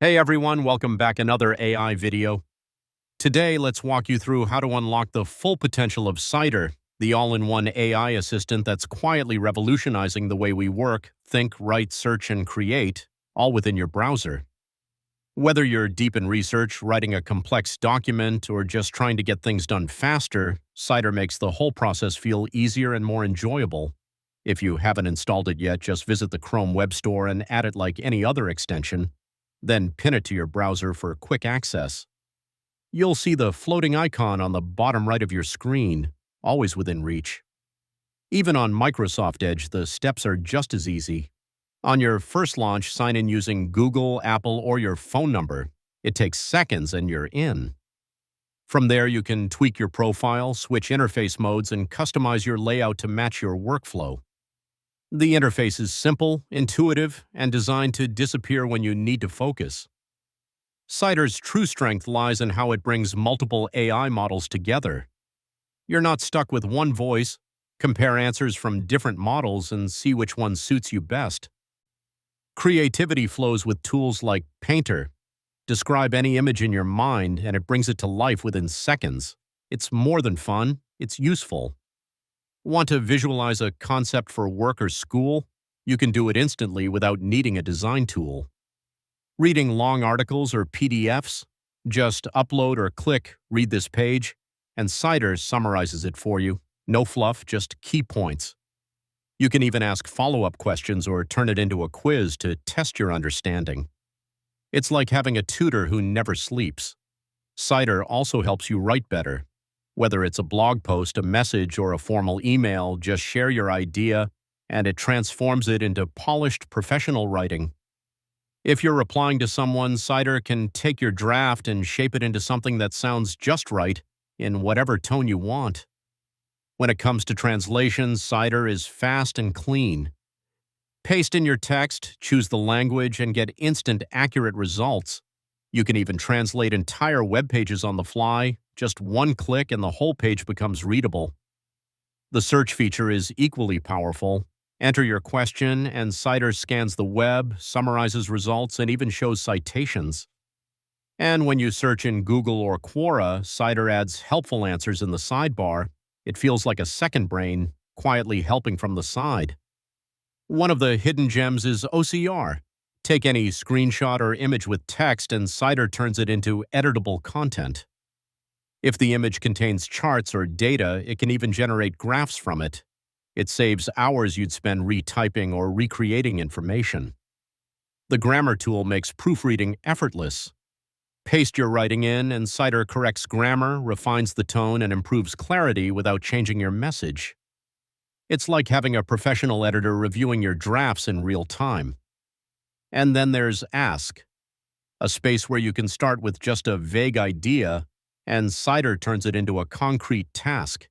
Hey everyone, welcome back another AI video. Today, let's walk you through how to unlock the full potential of Cider, the all-in-one AI assistant that's quietly revolutionizing the way we work, think, write, search, and create, all within your browser. Whether you're deep in research, writing a complex document, or just trying to get things done faster, Cider makes the whole process feel easier and more enjoyable. If you haven't installed it yet, just visit the Chrome Web Store and add it like any other extension, then pin it to your browser for quick access. You'll see the floating icon on the bottom right of your screen, always within reach. Even on Microsoft Edge, the steps are just as easy. On your first launch, sign in using Google, Apple, or your phone number. It takes seconds and you're in. From there, you can tweak your profile, switch interface modes, and customize your layout to match your workflow. The interface is simple, intuitive, and designed to disappear when you need to focus. Cider's true strength lies in how it brings multiple AI models together. You're not stuck with one voice. Compare answers from different models and see which one suits you best. Creativity flows with tools like Painter. Describe any image in your mind and it brings it to life within seconds. It's more than fun, it's useful. Want to visualize a concept for work or school? You can do it instantly without needing a design tool. Reading long articles or PDFs? Just upload or click "Read this page," and Cider summarizes it for you. No fluff, just key points. You can even ask follow-up questions or turn it into a quiz to test your understanding. It's like having a tutor who never sleeps. Cider also helps you write better. Whether it's a blog post, a message, or a formal email, just share your idea, and it transforms it into polished professional writing. If you're replying to someone, Cider can take your draft and shape it into something that sounds just right, in whatever tone you want. When it comes to translations, Cider is fast and clean. Paste in your text, choose the language, and get instant, accurate results. You can even translate entire web pages on the fly. Just one click and the whole page becomes readable. The search feature is equally powerful. Enter your question, and Cider scans the web, summarizes results, and even shows citations. And when you search in Google or Quora, Cider adds helpful answers in the sidebar. It feels like a second brain, quietly helping from the side. One of the hidden gems is OCR. Take any screenshot or image with text, and Cider turns it into editable content. If the image contains charts or data, it can even generate graphs from it. It saves hours you'd spend retyping or recreating information. The grammar tool makes proofreading effortless. Paste your writing in, and Cider corrects grammar, refines the tone, and improves clarity without changing your message. It's like having a professional editor reviewing your drafts in real time. And then there's Ask, a space where you can start with just a vague idea, and Cider turns it into a concrete task.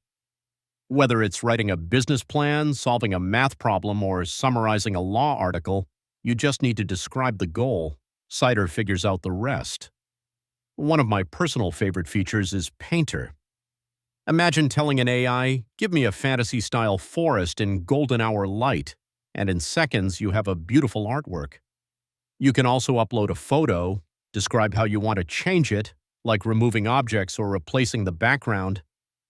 Whether it's writing a business plan, solving a math problem, or summarizing a law article, you just need to describe the goal. Cider figures out the rest. One of my personal favorite features is Painter. Imagine telling an AI, "Give me a fantasy-style forest in golden hour light," and in seconds you have a beautiful artwork. You can also upload a photo, describe how you want to change it, like removing objects or replacing the background,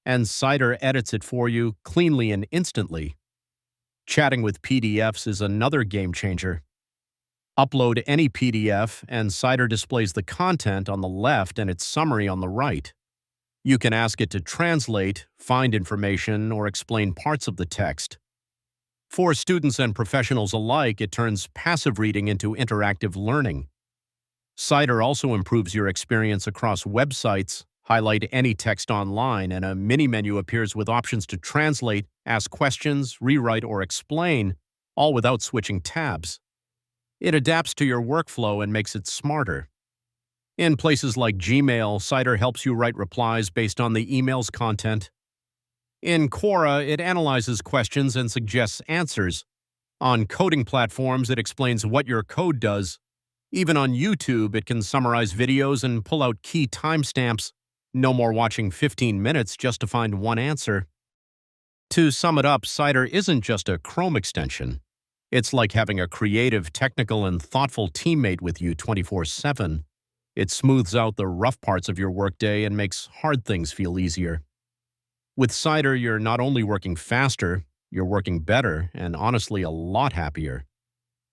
and Cider edits it for you cleanly and instantly. Chatting with PDFs is another game changer. Upload any PDF, and Cider displays the content on the left and its summary on the right. You can ask it to translate, find information, or explain parts of the text. For students and professionals alike, it turns passive reading into interactive learning. Cider also improves your experience across websites. Highlight any text online, and a mini-menu appears with options to translate, ask questions, rewrite, or explain, all without switching tabs. It adapts to your workflow and makes it smarter. In places like Gmail, Cider helps you write replies based on the email's content. In Quora, it analyzes questions and suggests answers. On coding platforms, it explains what your code does. Even on YouTube, it can summarize videos and pull out key timestamps. No more watching 15 minutes just to find one answer. To sum it up, Cider isn't just a Chrome extension. It's like having a creative, technical, and thoughtful teammate with you 24/7. It smooths out the rough parts of your workday and makes hard things feel easier. With Cider, you're not only working faster, you're working better and honestly a lot happier.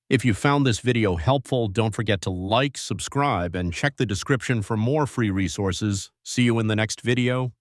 If you found this video helpful, don't forget to like, subscribe, and check the description for more free resources. See you in the next video.